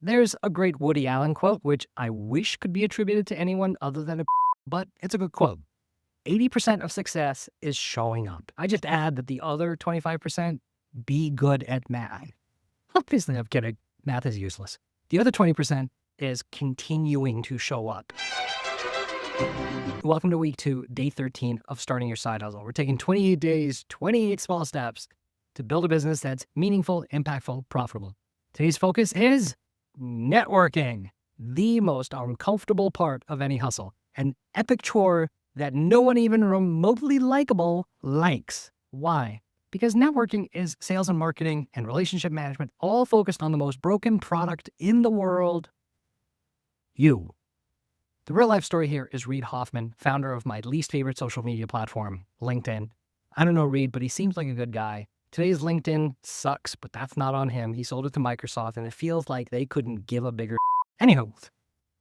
There's a great Woody Allen quote, which I wish could be attributed to anyone other than but it's a good quote. 80% of success is showing up. I just add that the other 25%, be good at math. Obviously, I'm kidding. Math is useless. The other 20% is continuing to show up. Welcome to week 2, day 13 of starting your side hustle. We're taking 28 days, 28 small steps to build a business that's meaningful, impactful, profitable. Today's focus is networking, the most uncomfortable part of any hustle, an epic chore that no one even remotely likable likes. Why? Because networking is sales and marketing and relationship management, all focused on the most broken product in the world, you. The real life story here is Reid Hoffman, founder of my least favorite social media platform, LinkedIn. I don't know Reid, but he seems like a good guy. Today's LinkedIn sucks, but that's not on him. He sold it to Microsoft, and it feels like they couldn't give a bigger Anywho,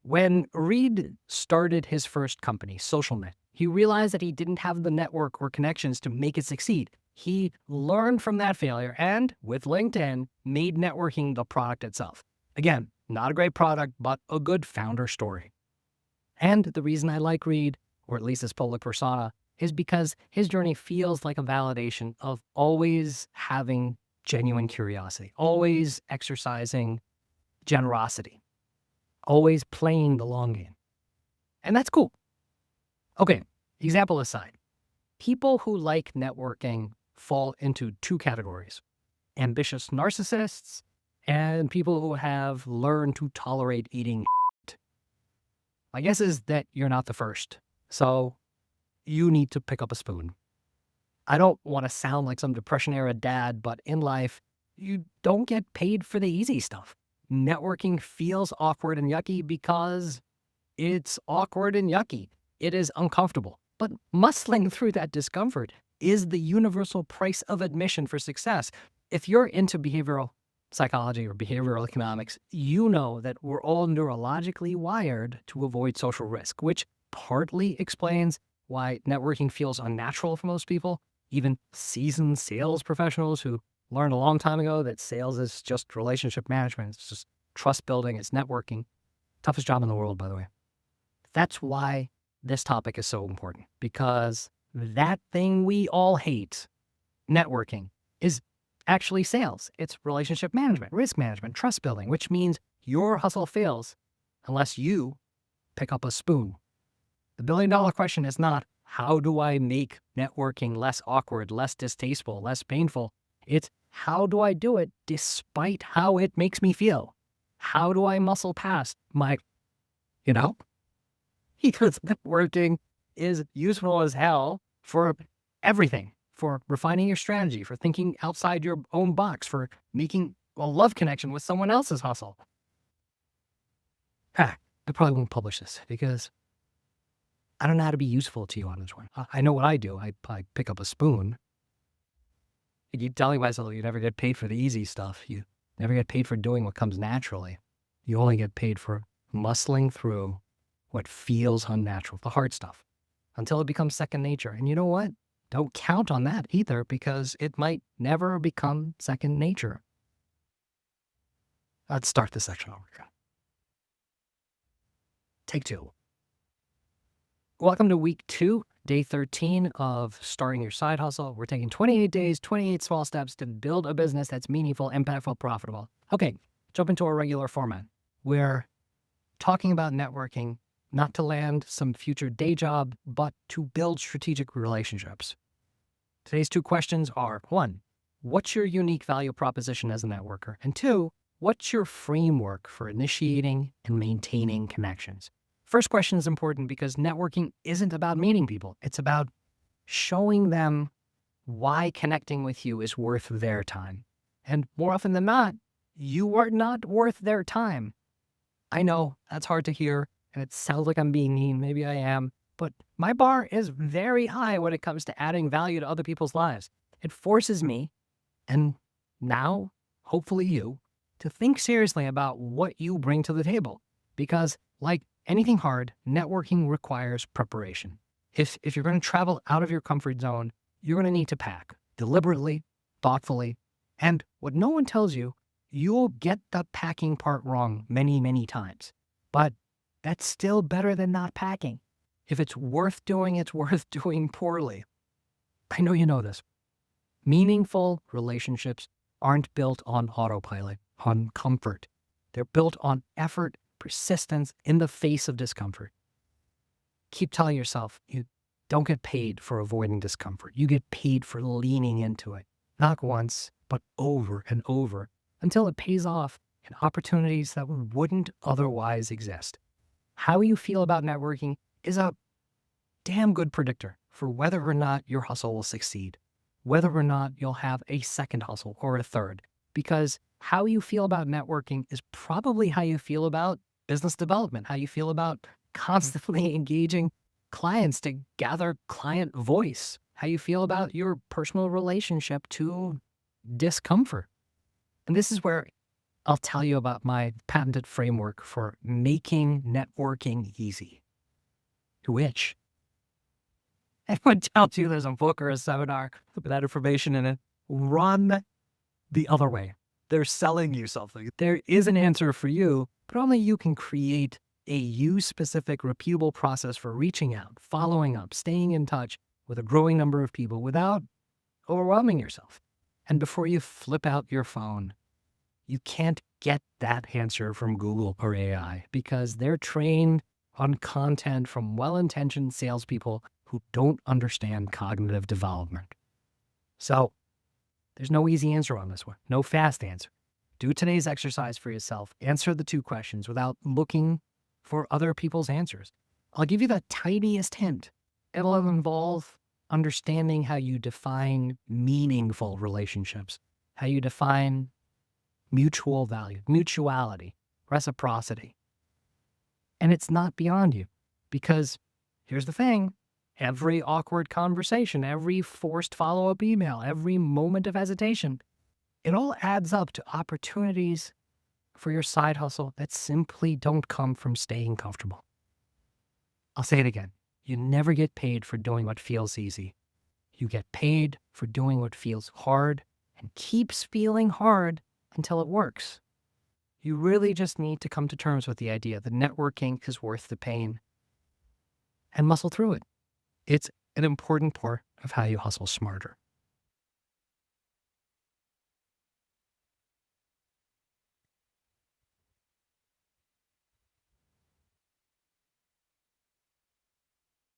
when Reid started his first company, SocialNet, he realized that he didn't have the network or connections to make it succeed. He learned from that failure and, with LinkedIn, made networking the product itself. Again, not a great product, but a good founder story. And the reason I like Reid, or at least his public persona, is because his journey feels like a validation of always having genuine curiosity, always exercising generosity, always playing the long game. And that's cool. Okay, example aside, people who like networking fall into two categories: ambitious narcissists and people who have learned to tolerate eating shit. My guess is that you're not the first, so you need to pick up a spoon. I don't want to sound like some Depression-era dad, but in life, you don't get paid for the easy stuff. Networking feels awkward and yucky because it's awkward and yucky. It is uncomfortable. But muscling through that discomfort is the universal price of admission for success. If you're into behavioral psychology or behavioral economics, you know that we're all neurologically wired to avoid social risk, which partly explains why networking feels unnatural for most people. Even seasoned sales professionals who learned a long time ago that sales is just relationship management, it's just trust building, it's networking. Toughest job in the world, by the way. That's why this topic is so important, because that thing we all hate, networking, is actually sales. It's relationship management, risk management, trust building, which means your hustle fails unless you pick up a spoon. The billion-dollar question is not, how do I make networking less awkward, less distasteful, less painful? It's, how do I do it despite how it makes me feel? How do I muscle past my, because networking is useful as hell for everything, for refining your strategy, for thinking outside your own box, for making a love connection with someone else's hustle. I probably won't publish this because I don't know how to be useful to you on this one. I know what I do. I pick up a spoon. I keep telling myself you never get paid for the easy stuff. You never get paid for doing what comes naturally. You only get paid for muscling through what feels unnatural, the hard stuff, until it becomes second nature. And you know what? Don't count on that either, because it might never become second nature. Let's start this section over again. Take 2. Welcome to week 2, day 13 of starting your side hustle. We're taking 28 days, 28 small steps to build a business that's meaningful, impactful, profitable. Okay, jump into a regular format. We're talking about networking, not to land some future day job, but to build strategic relationships. Today's 2 questions are, 1, what's your unique value proposition as a networker? And 2, what's your framework for initiating and maintaining connections? First question is important because networking isn't about meeting people. It's about showing them why connecting with you is worth their time. And more often than not, you are not worth their time. I know that's hard to hear, and it sounds like I'm being mean. Maybe I am. But my bar is very high when it comes to adding value to other people's lives. It forces me, and now, hopefully you, to think seriously about what you bring to the table. Because like anything hard, networking requires preparation. If you're going to travel out of your comfort zone, you're going to need to pack deliberately, thoughtfully, and what no one tells you You'll get the packing part wrong many, many times, but that's still better than not packing. If it's worth doing, it's worth doing poorly. I know you know this. Meaningful relationships aren't built on autopilot, on comfort. They're built on effort, persistence in the face of discomfort. Keep telling yourself you don't get paid for avoiding discomfort. You get paid for leaning into it, not once, but over and over until it pays off in opportunities that wouldn't otherwise exist. How you feel about networking is a damn good predictor for whether or not your hustle will succeed, whether or not you'll have a second hustle or a third, because how you feel about networking is probably how you feel about business development, how you feel about constantly engaging clients to gather client voice, how you feel about your personal relationship to discomfort. And this is where I'll tell you about my patented framework for making networking easy, which anyone tells you there's a book or a seminar with that information in it, run the other way. They're selling you something. There is an answer for you, but only you can create a you-specific, repeatable process for reaching out, following up, staying in touch with a growing number of people without overwhelming yourself. And before you flip out your phone, you can't get that answer from Google or AI because they're trained on content from well-intentioned salespeople who don't understand cognitive development. So there's no easy answer on this one, no fast answer. Do today's exercise for yourself. Answer the two questions without looking for other people's answers. I'll give you the tiniest hint. It'll involve understanding how you define meaningful relationships, how you define mutual value, mutuality, reciprocity. And it's not beyond you because here's the thing. Every awkward conversation, every forced follow-up email, every moment of hesitation, it all adds up to opportunities for your side hustle that simply don't come from staying comfortable. I'll say it again. You never get paid for doing what feels easy. You get paid for doing what feels hard and keeps feeling hard until it works. You really just need to come to terms with the idea that networking is worth the pain and muscle through it. It's an important part of how you hustle smarter.